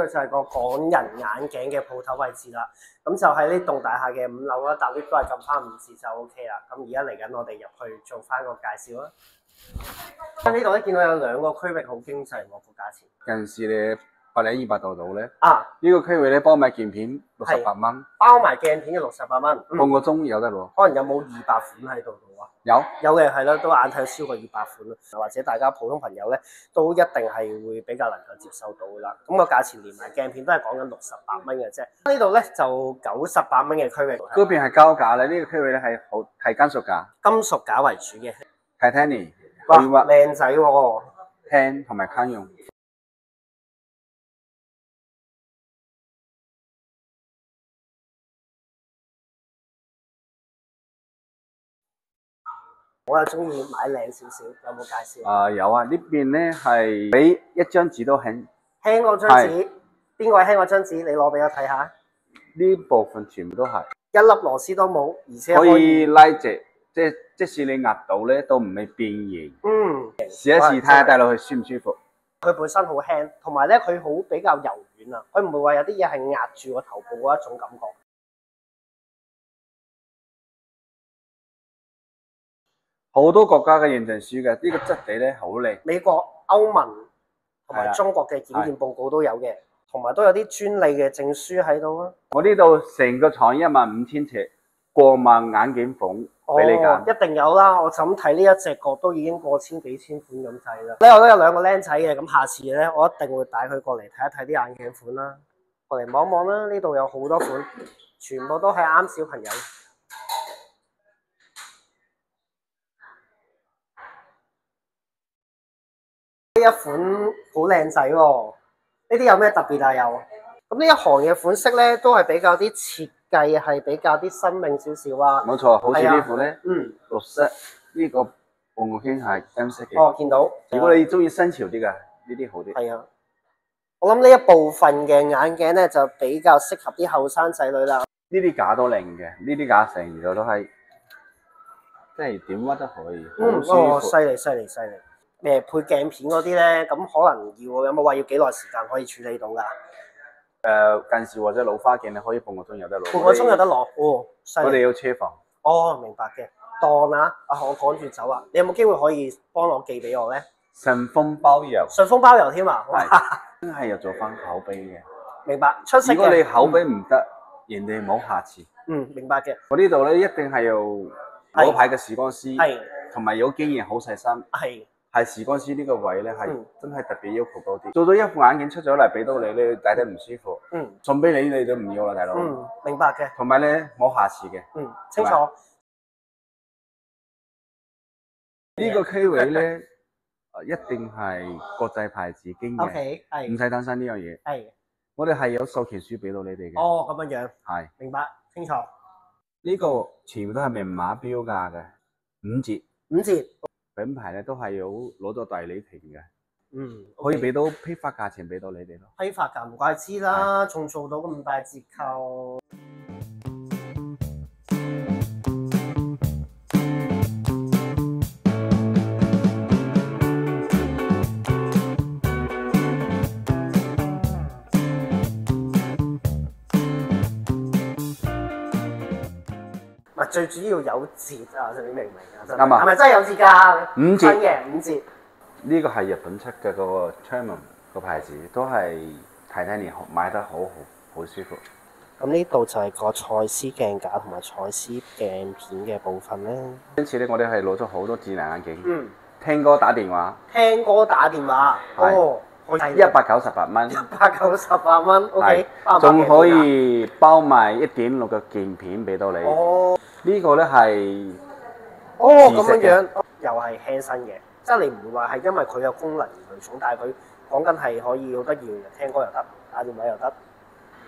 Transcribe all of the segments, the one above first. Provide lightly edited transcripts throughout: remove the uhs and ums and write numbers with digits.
就係個港人眼鏡嘅鋪頭位置啦，咁就喺呢棟大廈嘅5樓啦，搭 lift 都係撳翻5字就 OK 啦。咁而家嚟緊我哋入去做翻個介紹啦。喺呢度咧見到有2個區域好經濟喎個價錢。近時咧100、200度咧，呢個區域咧包埋鏡片68蚊，包埋鏡片嘅68蚊，半個鐘有得攞。可能有冇200款喺度嘅喎？有嘅係啦，都眼睇超過200款啦。或者大家普通朋友咧都一定係會比較能夠接受到㗎啦。咁個價錢連埋鏡片都係講緊68蚊嘅啫。呢度咧就98蚊嘅區域。嗰邊係膠架咧，呢個區域咧係金屬架，金屬架為主嘅。Titanium， 哇，靚仔喎！輕同埋襟用。我又中意買靚少少，有冇介紹？有啊，呢邊咧係比一張紙都輕過張紙，邊個輕過張紙？你攞俾我睇下。呢部分全部都係一粒螺絲都冇，而且可以拉直，即使你壓到咧都唔會變形。試一試睇下戴落去舒唔舒服。佢本身好輕，同埋咧佢好比較柔軟啊，佢唔會話有啲嘢係壓住個頭部嗰一種感覺。好多國家嘅認證書嘅，呢個質地咧好靚。美國、歐盟同埋中國嘅檢驗報告都有嘅，同埋都有啲專利嘅證書喺度啊。我呢度成個廠15000尺，過萬眼鏡款俾你揀。一定有啦，我就咁睇呢一隻角都已經過千幾千款咁滯啦。呢度都有2個僆仔嘅，咁下次咧我一定會帶佢過嚟睇一睇啲眼鏡款啦，過嚟望一望啦。呢度有好多款，全部都係啱小朋友。呢一款好靚仔喎，呢啲有咩特別啊？又咁呢一行嘅款式咧，都係比較啲設計係比較啲新穎少少啊。冇錯，好似呢款咧，綠色呢個半個圈係金色嘅。見到。如果你中意新潮啲嘅，呢啲好啲。係啊，我諗呢一部分嘅眼鏡咧，就比較適合啲後生仔女啦。呢啲架都靚嘅，呢啲架成個都係，即係點屈都可以。犀利犀利犀利。配鏡片嗰啲咧，咁可能有冇話要幾耐時間可以處理到㗎？近視或者老花鏡你可以半個鐘有得攞。半個鐘有得攞，我哋有車房。明白嘅。當啊，我趕住走啊，你有冇機會可以幫我寄俾我咧？順豐包郵。順豐包郵添啊！真係要做翻口碑嘅。明白，出色嘅。如果你口碑唔得，人哋冇下次。明白嘅。我呢度咧一定係有攞牌嘅視光師，同埋有經驗、好細心。係視光師呢個位咧，係真係特別要求高啲。做咗一副眼鏡出咗嚟俾到你，你戴得唔舒服，送俾你都唔要啦，大佬。明白嘅。同埋咧冇下次嘅。清楚。呢個區域咧，一定係國際牌子經嘅，唔使擔心呢樣嘢。我哋係有授權書俾到你哋嘅。咁樣樣。係。明白，清楚。呢個全部都係明碼標價嘅，5折。5折。品牌咧都係有攞咗代理權嘅，可以俾到批發價錢俾到你哋咯。批發價唔怪之啦，仲做到咁大折扣。最主要有折啊！你明唔明啊？啱啊！係咪真係有折㗎？5折嘅5折。呢個係日本出嘅嗰個 Charmon 個牌子，都係Titanium買得好舒服。咁呢度就係個蔡司鏡架同埋蔡司鏡片嘅部分咧。今次咧，我哋係攞咗好多智能眼鏡。聽歌打電話。聽歌打電話。198蚊。198蚊。OK。仲可以包埋1.6嘅鏡片俾到你。呢個咧係哦，咁樣又係輕身嘅，即係你唔會話係因為佢有功能而去重，但係佢講緊係可以好得意嘅，聽歌又得，打電話又得。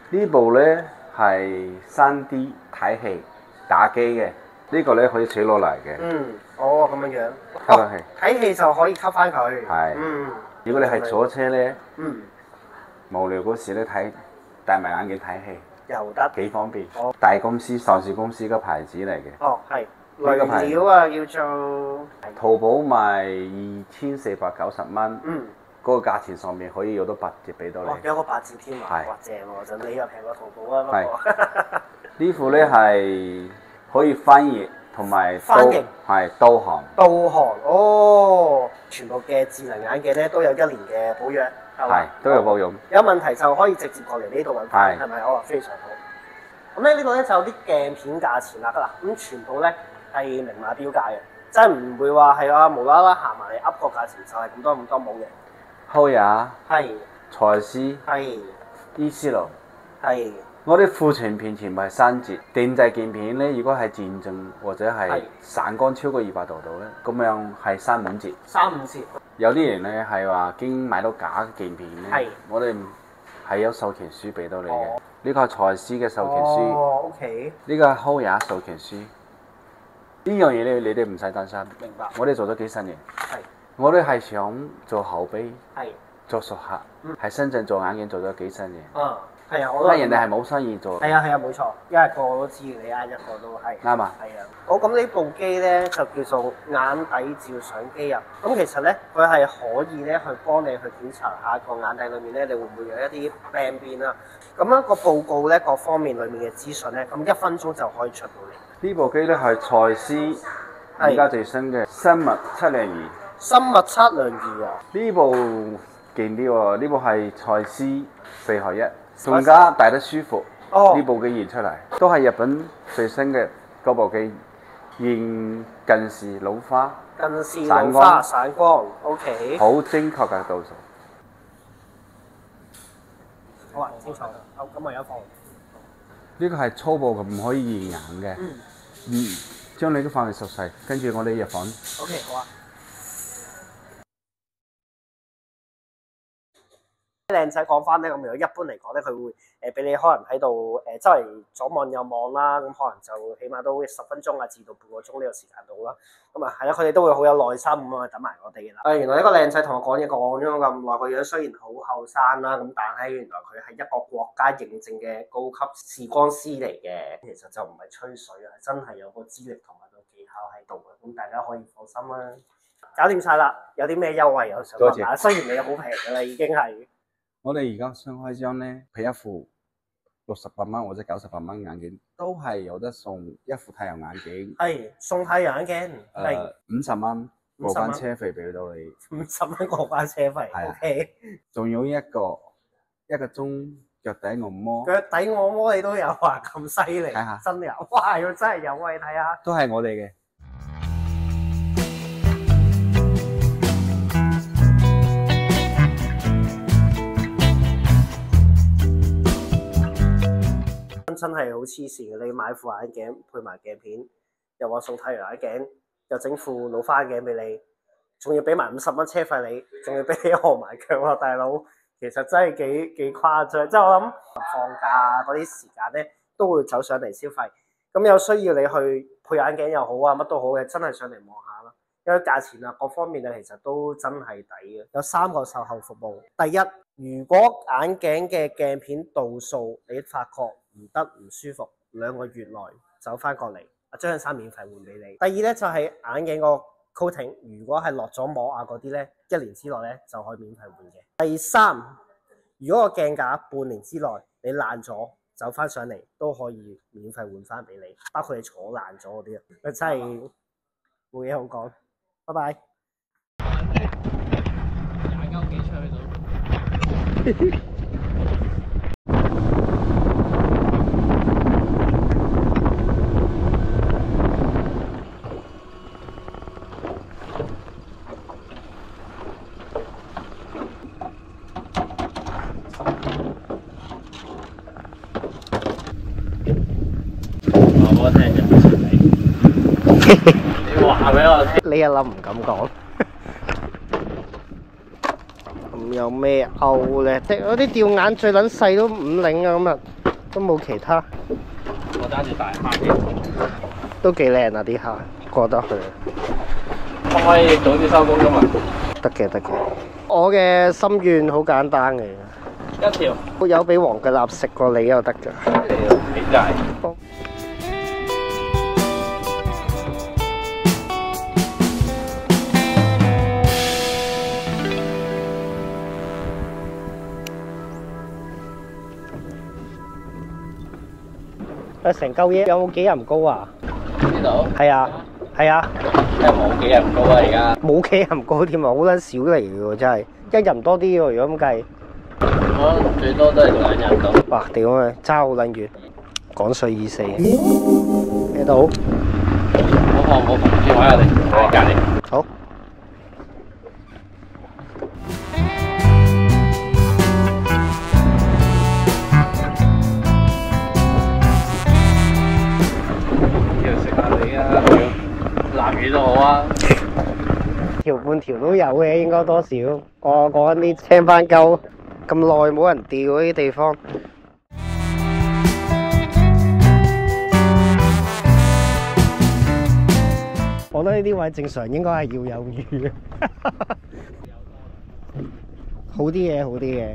呢部咧係3D 睇戲打機嘅，呢個咧可以取落嚟嘅。哦，咁樣樣。吸翻氣。睇戲就可以吸翻佢。係。如果你係坐車咧，無聊嗰時咧戴埋眼鏡睇戲。又得。幾方便。大公司上市公司嘅牌子嚟嘅。哦，係。雷料啊，叫做。淘寶賣2490蚊。嗰個價錢上面可以有到8折俾到你。有個8折添啊！哇，正喎！就你又平過淘寶啊，不過。呢副咧係可以翻譯同埋導航。導航哦，全部嘅智能眼鏡咧都有1年嘅保養，係嘛？都有保養。有問題就可以直接過嚟呢度揾翻，係咪？哦，非常好。咁咧呢度咧就有啲鏡片價錢啦，嗱咁全部咧係明碼標價嘅，即係唔會話係無啦啦行埋嚟噏個價錢就係咁多冇嘅。浩也係，財思係，伊思路係。我啲庫存片全部係3折，定製鏡片咧，如果係漸進或者係散光超過200度咧，咁樣係3-5折。3-5折。有啲人咧係話經買到假鏡片咧，我哋係有授權書俾到你嘅。呢個係財思嘅授權書。哦 ，OK。呢個係浩也授權書。呢樣嘢咧，你哋唔使擔心。明白。我哋做咗幾十年。係。我哋係想做口碑，做熟客，喺深圳做眼鏡做咗幾十年。係啊，我都。人哋係冇生意做。係啊，冇錯，一個都知，你啱一個都係。啱啊。係啊。好，咁呢部機咧就叫做眼底照相機啊。咁其實咧，佢係可以咧去幫你去檢查下個眼底裏面咧，你會唔會有一啲病變啊？咁樣個報告咧，各方面裏面嘅資訊咧，咁1分鐘就可以出到嚟。呢部機咧係財思而家最新嘅生物測量儀。生物測量儀啊！呢部勁啲喎，呢部係財思4合1，更加戴得舒服。呢部機驗出嚟都係日本最新嘅嗰部機，驗近視、老花、散光 ，OK， 好精確嘅度數。好啊，清楚。好，咁我而家放。呢個係初步嘅，唔可以驗眼嘅。將你啲範圍縮細，跟住我哋入房。OK， 好啊。靚仔講翻咧，咁如果一般嚟講咧，佢會俾你可能喺度周圍左望右望啦，咁可能就起碼都10分鐘啊至到半個鐘呢個時間度啦。咁啊係啦，佢哋都會好有耐心咁去等埋我哋嘅啦。原來一個靚仔同我講嘢講咗咁耐，個樣雖然好後生啦，咁但係原來佢係一個國家認證嘅高級視光師嚟嘅。其實就唔係吹水啊，真係有個資歷同埋個技巧喺度嘅，咁大家可以放心啦。搞掂晒啦，有啲咩優惠有想問下？雖然你好平嘅啦，已經係。我哋而家雙開張咧，佢一副68蚊或者98蚊眼鏡，都係有得送一副太陽眼鏡。係送太陽眼鏡，係50蚊過關車費俾到你。50蚊過關車費 ，OK。仲有一個鐘腳底按摩。腳底按摩你都有啊？咁犀利？睇下，真有！哇，要真係有啊！你睇下。都係我哋嘅。真係好黐線嘅，你買副眼鏡配埋鏡片，又話送太陽眼鏡，又整副老花鏡俾你，仲要俾埋50蚊車費你，仲要俾你按埋腳喎，大佬，其實真係幾誇張。即係我諗放假嗰啲時間咧，都會走上嚟消費。咁有需要你去配眼鏡又好啊，乜都好嘅，真係上嚟望下啦。因為價錢啊，各方面啊，其實都真係抵嘅。有3個售後服務。第一，如果眼鏡嘅鏡片度數你發覺唔得唔舒服，2個月內走翻過嚟，張相免費換俾你。第二咧就係眼鏡個 coating， 如果係落咗膜啊嗰啲咧，1年之內咧就可以免費換嘅。第三，如果個鏡架半年之內你爛咗，走翻上嚟都可以免費換翻俾你，包括你坐爛咗嗰啲啊，真係冇嘢好講。拜拜。廿鳩幾出去到。話俾我聽有冇錢你？你話俾我知。呢一粒唔敢講。咁有咩鈎咧？即係嗰啲吊眼最撚細都5領啊，咁啊都冇其他。我揸住大蝦添，都幾靚啊啲蝦，過得去。可唔可以早啲收工㗎嘛？得嘅得嘅。我嘅心願好簡單嘅，一條。有俾黃腳臘食過你就得㗎。點解？成嚿嘢有冇幾人高啊？呢度？係啊，係啊。真係冇幾人高啊！而家冇幾人高添啊，好撚少嚟嘅喎，真係一人多啲喎。如果咁計，我最多都係2人到。哇！屌啊，差好撚遠。港水24喺度。冇放轉位啊！你喺隔離。好。南魚都好啊，條半條都有嘅，應該多少。我講緊啲青斑鳩，咁耐冇人釣嗰啲地方。我覺得呢啲位正常應該係要有魚嘅，好啲嘅，好啲嘅。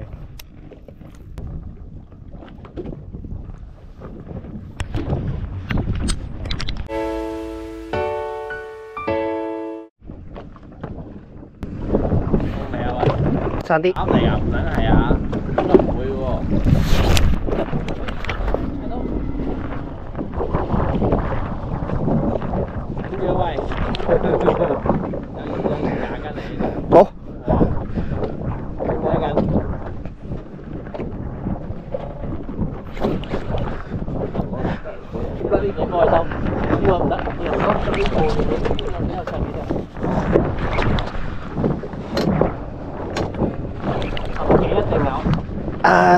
差啲啱嚟啊！唔撚係啊，都唔會喎。點樣喂？有假緊你。好。睇緊。得呢個開心，呢個唔得，呢個呢個上面啊。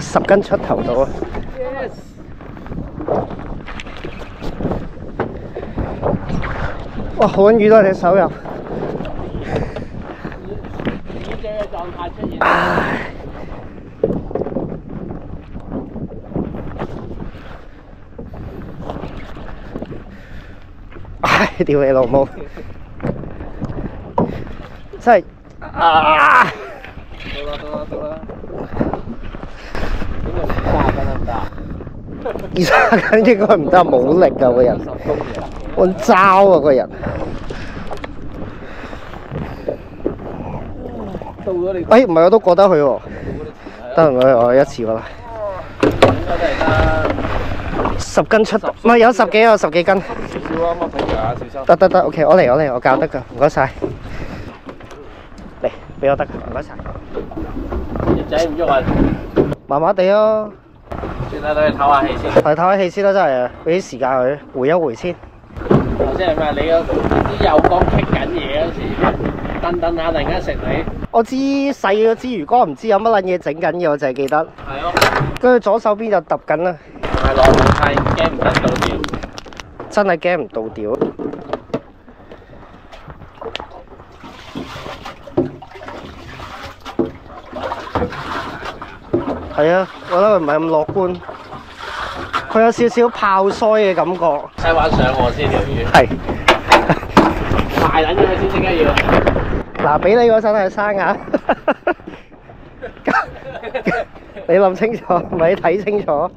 10斤出頭到啊！哇，好撚魚都喺隻手入。魚仔嘅狀態出現。唉，屌你老母！真係啊！到啦！20斤應該唔得，冇力㗎個人，我膠啊個人。到咗你。哎，唔係我都過得去喎。得我一次㗎啦。應該都係得10斤出，唔係有10幾，有10幾斤。少少啊，乜平啊，小心。得，OK，我嚟，我教得㗎，唔該晒。嚟，俾我得㗎，唔該晒。隻仔唔喐啊！麻麻地咯。算啦，等佢唞下氣先。唞下氣先啦，真係俾啲時間佢回一回先。頭先係咪你啲右缸棘緊嘢嗰時，蹬下突然間食你？我知細嗰支魚缸唔知有乜撚嘢整緊嘅，我淨係記得。係咯。跟住左手邊就揼緊啦。係落冇晒，驚唔得到釣。真係驚唔到釣。係啊，我覺得佢唔係咁樂觀，佢有少少泡腮嘅感覺。西灣上岸先條魚。係。大撚咗佢先，即刻要。嗱，俾你嗰陣係生㗎，你諗清楚，唔係你睇清楚。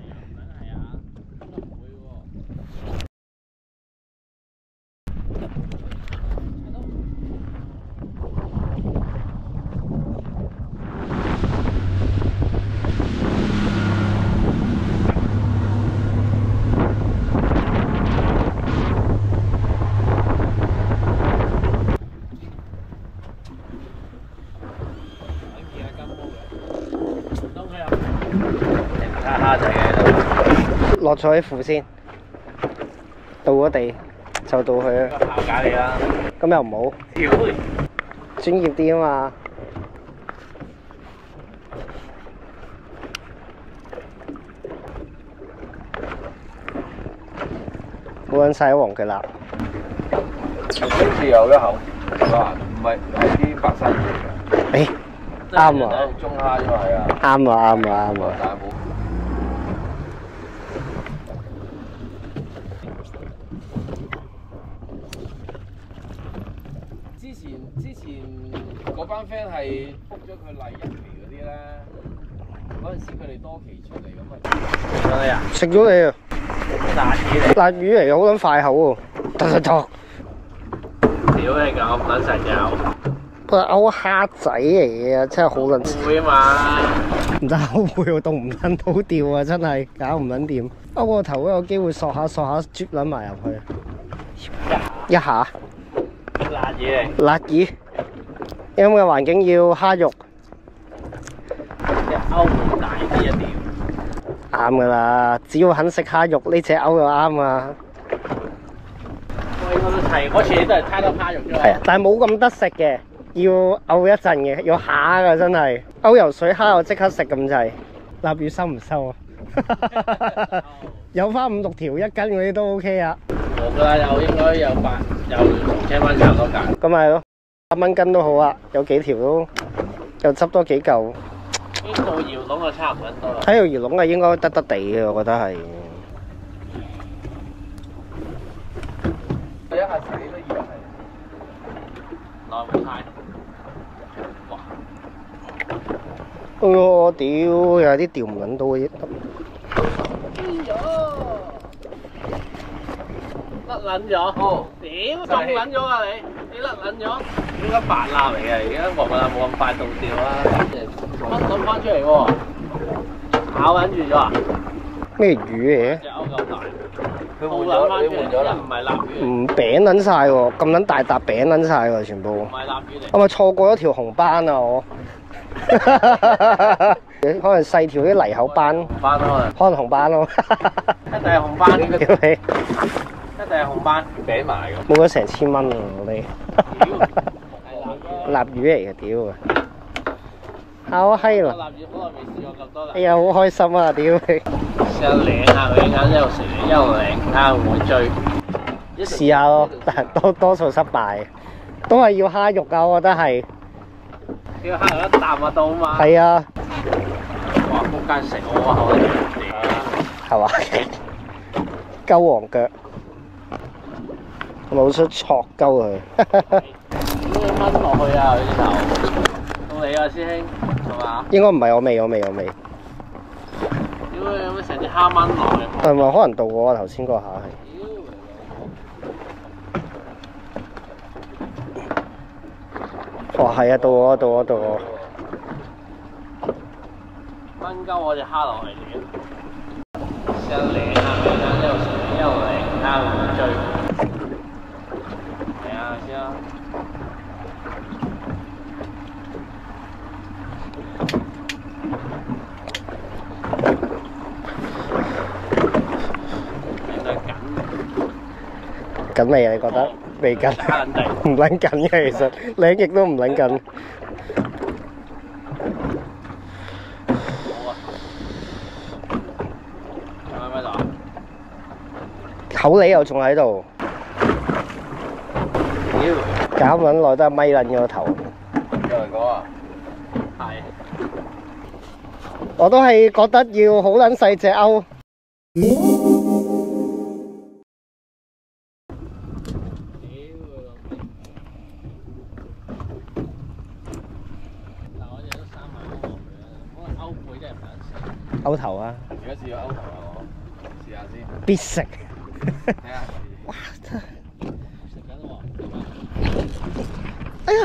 落咗啲符先，到咗地就到佢啦。拋架你啦！咁又唔好，專業啲啊嘛。冇撚晒黃腳臘。好似有一口，唔係啲白山魚嚟嘅。啱啊！中蝦啫嘛，係啊。啱啊！啱啊！啱啊！但係冇。之前嗰班 friend 係 book 咗佢例日期嗰啲咧，嗰陣時佢哋多期出嚟咁啊。食咗你啊？食咗你啊！辣魚嚟。辣魚嚟嘅，好撚快口喎！突！屌你咁撚實有！佢係歐蝦仔嚟嘅，真係好撚會啊嘛！唔得歐背我凍唔撚到吊啊！真係搞唔撚掂。歐個頭都有機會索下啜撚埋入去。一下。辣嘢嚟。辣魚。咁嘅環境要蝦肉。隻歐會大啲一點。啱噶啦，只要肯食蝦肉，呢隻歐就啱啊！係嗰次都係攤多蝦肉啫嘛。係啊，但係冇咁得食嘅，要漚一陣嘅，要下噶真係。歐游水蝦我即刻食咁滯。臘魚收唔收啊？有翻5、6條1斤嗰啲都 OK 啊。我覺得有應該有同青灣差唔多價。咁咪係咯，8蚊斤都好啊，有幾條都又執多幾嚿。呢度搖籠就差唔多啦。睇條搖籠係應該得得地嘅，我覺得係。一下子你都以為係內冇太。哇！哎呦，屌，有啲釣唔撚到嘅。甩撚咗，屌中撚咗啊你甩撚咗，應該白蠟嚟嘅，而家黃蠟冇咁快倒掉啦，掹撚翻出嚟喎，咬撚住咗啊！咩魚嚟嘅？隻歐夠大，佢換咗，你換咗啦，唔係臘魚，唔餅撚晒喎，咁撚大笪餅撚晒喎，全部。唔係臘魚嚟。我咪錯過咗條紅斑啊我。可能細條啲泥口斑。紅斑咯，可能紅斑咯。一定係紅斑。屌你！一定係紅斑，餅埋咁。冇咗成千蚊啊！我哋。臘魚嚟嘅屌啊！好閪啦！臘魚好耐未試過咁多啦。哎呀，好開心啊！屌你！試下領下佢，啱一路食一路領，睇下會唔會追。試下咯，但係多數失敗，都係要蝦肉啊！我覺得係。要蝦肉一啖就到嘛。係啊。哇！仆街食我口係嘛？鳩黃腳，冇出戳鳩佢。點樣掹落去啊？佢隻頭。到你啊，師兄，係嘛？應該唔係我未。屌你有冇成隻蝦掹落去？係咪可能到我頭先嗰下係？哦，係啊，到我。掹鳩我隻蝦落嚟嘅，試下領下佢，一路食一路領，睇下會唔會追。係啊，先啊。緊未啊？你覺得？未緊。唔撚緊嘅，其實領極都唔撚緊。口脷又仲喺度，搞咁撚耐都係咪撚咗個頭。有人講啊？係。我都係覺得要好撚細隻歐。歐頭啊！而家試咗歐頭啊，我試下先。必食。睇下。哇！真係食緊喎。哎呀！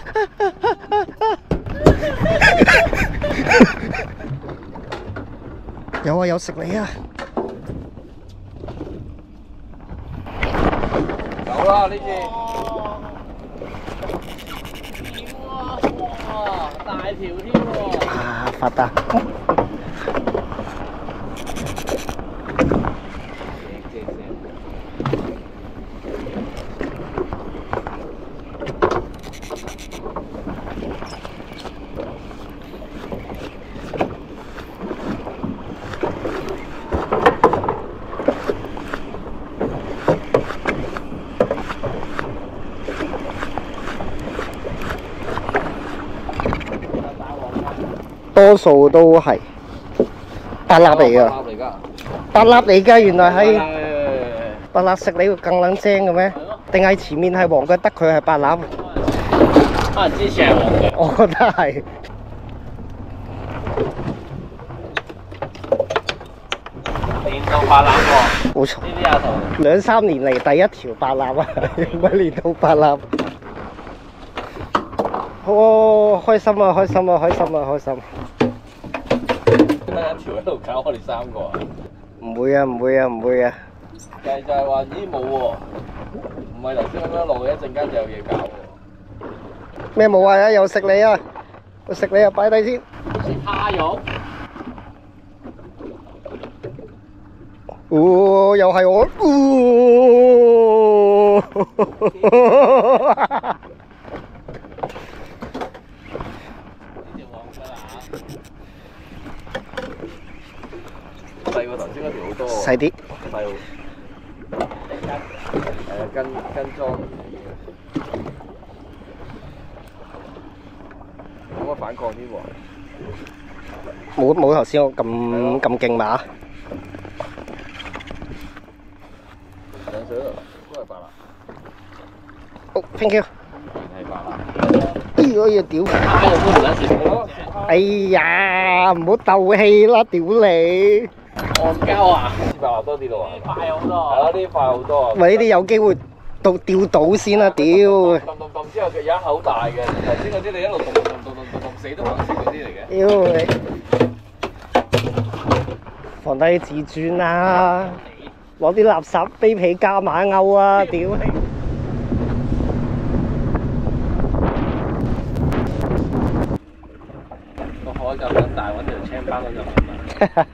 有啊，有食你啊！有啦呢次。哇！大條添喎。啊！發達。多數都係白蠟嚟㗎，白蠟嚟㗎，原來係白蠟食你會更撚精嘅咩？定係前面係黃嘅，得佢係白蠟？可能之前係黃嘅，我覺得係。練到白蠟喎，冇錯。呢啲阿圖2、3年嚟第一條白蠟啊，唔係練到白蠟。哦，開心啊！開心啊！開心啊！開心！得一條喺度搞我哋3個啊！唔會啊！唔會啊！唔會啊！就係話咦冇喎，唔係頭先咁樣落嘅，一陣間就有嘢搞喎。咩冇啊？又食你啊！我食你啊！擺低先。食蝦肉。哦，又係我。細過頭先嗰條好多喎。細啲。細喎。跟裝。有乜反抗啲喎？冇頭先我咁勁嘛？上水度都係白蠟。好 ，thank you。係白蠟。哎呀，屌！蝦肉都唔撚食。哎呀，唔好鬥氣啦，屌你！戇鳩啊！白蠟多啲咯喎。快好多。係咯，呢啲快好多啊。喂，呢啲有機會釣到先啦，屌！揼之後佢有一口大嘅，頭先嗰啲你一路揼死都唔食嗰啲嚟嘅。屌你！放低自尊啦，攞啲垃圾卑鄙加馬鈎啊！屌你！個海咁撚大，揾條青斑咁就撚大。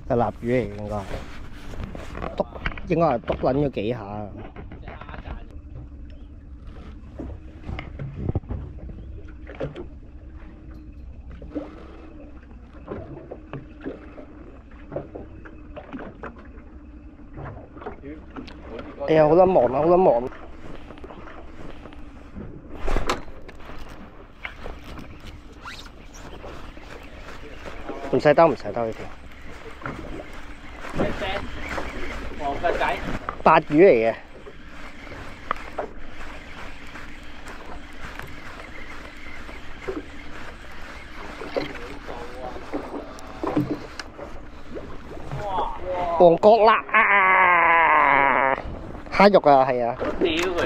係臘魚嚟應該，篤應該係篤撚咗幾下。哎呀，好撚忙啊，好撚忙！唔使兜，唔使兜呢條。黃腳仔，白魚嚟嘅。黃角啦啊！蝦肉啊，係啊。屌佢，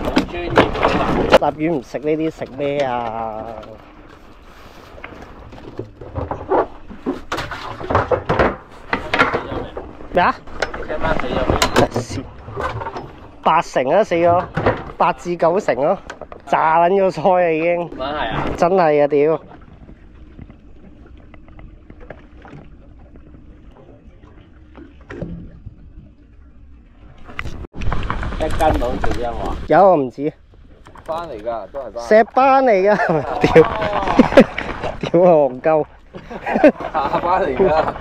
好專業㗎嘛！臘魚唔食呢啲，食咩啊？咩啊？青斑死咗未？8成啊，死咗8至9成咯，炸撚咗菜啊已經。真係啊！真係啊屌！一斤到條音話。有唔止。斑嚟㗎，都係斑。石斑嚟㗎，屌！屌啊戇鳩！下斑嚟㗎。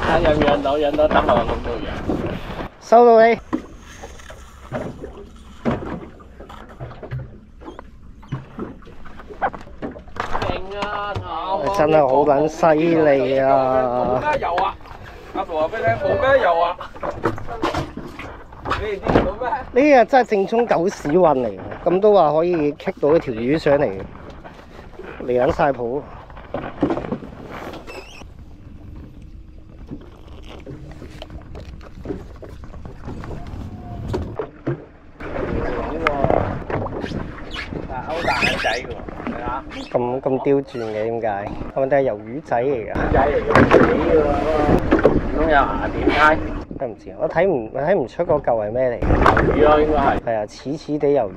睇養唔養到，養到得啊，咁都養。收到你。勁啊！真係好撚犀利啊！冇咩油啊！阿婆話俾你聽，冇咩油啊！你哋知唔到咩？呢日真係正宗狗屎運嚟嘅，咁都話可以棘到一條魚上嚟嘅，嚟緊晒譜。好大個仔㗎喎，係嘛？咁刁鑽嘅點解？係咪定係魷魚仔嚟㗎？仔嚟嘅，死㗎喎！唔通有牙點猜？真唔知，我睇唔出嗰嚿係咩嚟。魚咯，應該係。係啊，似似地魷魚。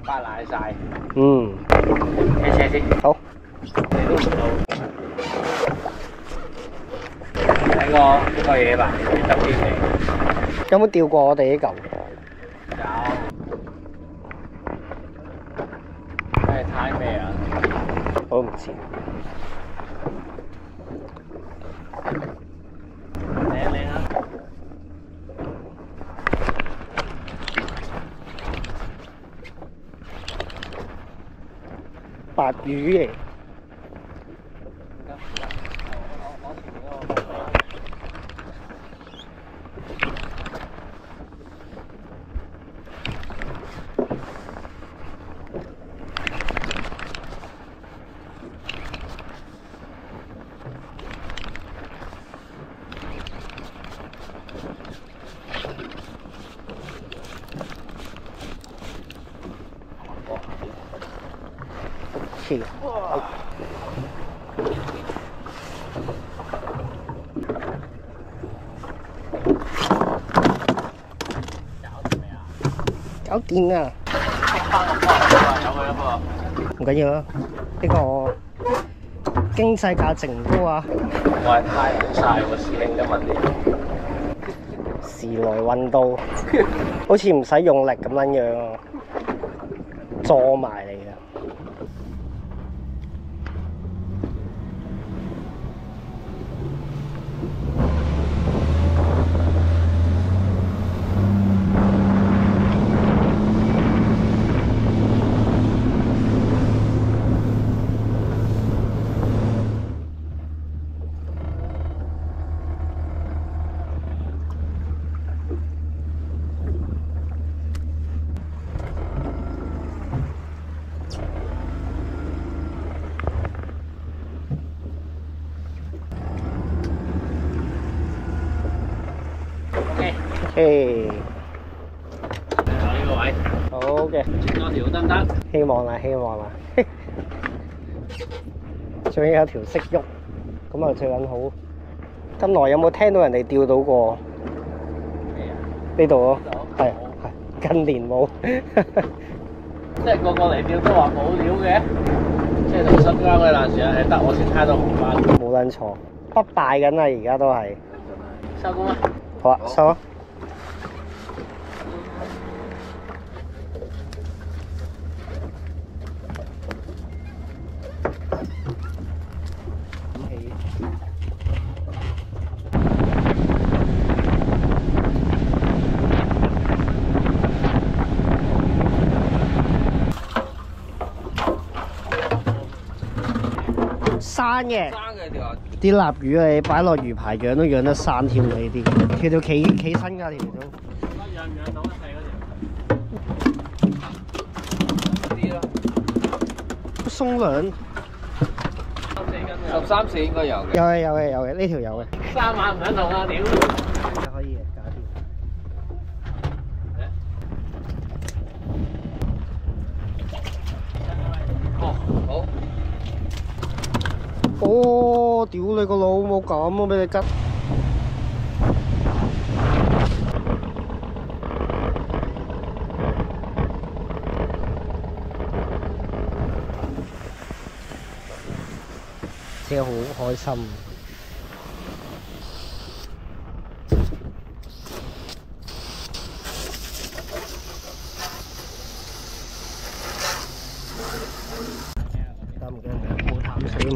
發奶晒。嗯。車先。好。你都唔到。睇個嘢吧，特別嚟。有冇釣過我哋呢嚿？有。唔知。靚啊！白魚嚟。哇！搞掂啊！剔翻個波，有佢一個。唔緊要啊，呢個經濟價值唔高啊。我係太好晒喎，師兄今日時來運到，好似唔使用力咁樣樣，坐埋嚟嘅。OK，呢個位，好嘅，轉多條得唔得？希望啦，希望啦。最緊有條識喐，咁啊最緊好。咁耐有冇聽到人哋釣到過？呢度咯，係近年冇。即係個個嚟釣都話冇料嘅，即係同新疆嘅爛船係得我先猜到紅斑。冇撚錯，不敗緊啦，而家都係。收工啦！好啊，收啊！生嘅啲臘魚你擺落魚排養都養得生添啊！呢啲條企身㗎條都。養唔養到啊？細嗰條。啲咯。鬆兩。13、14應該有嘅。有嘅，呢條有嘅。3晚唔肯同啊！屌。可以嘅，搞掂。哦，好。哦，屌你個老母咁啊！俾你吉。真係好開心。唔驚，冇淡水唔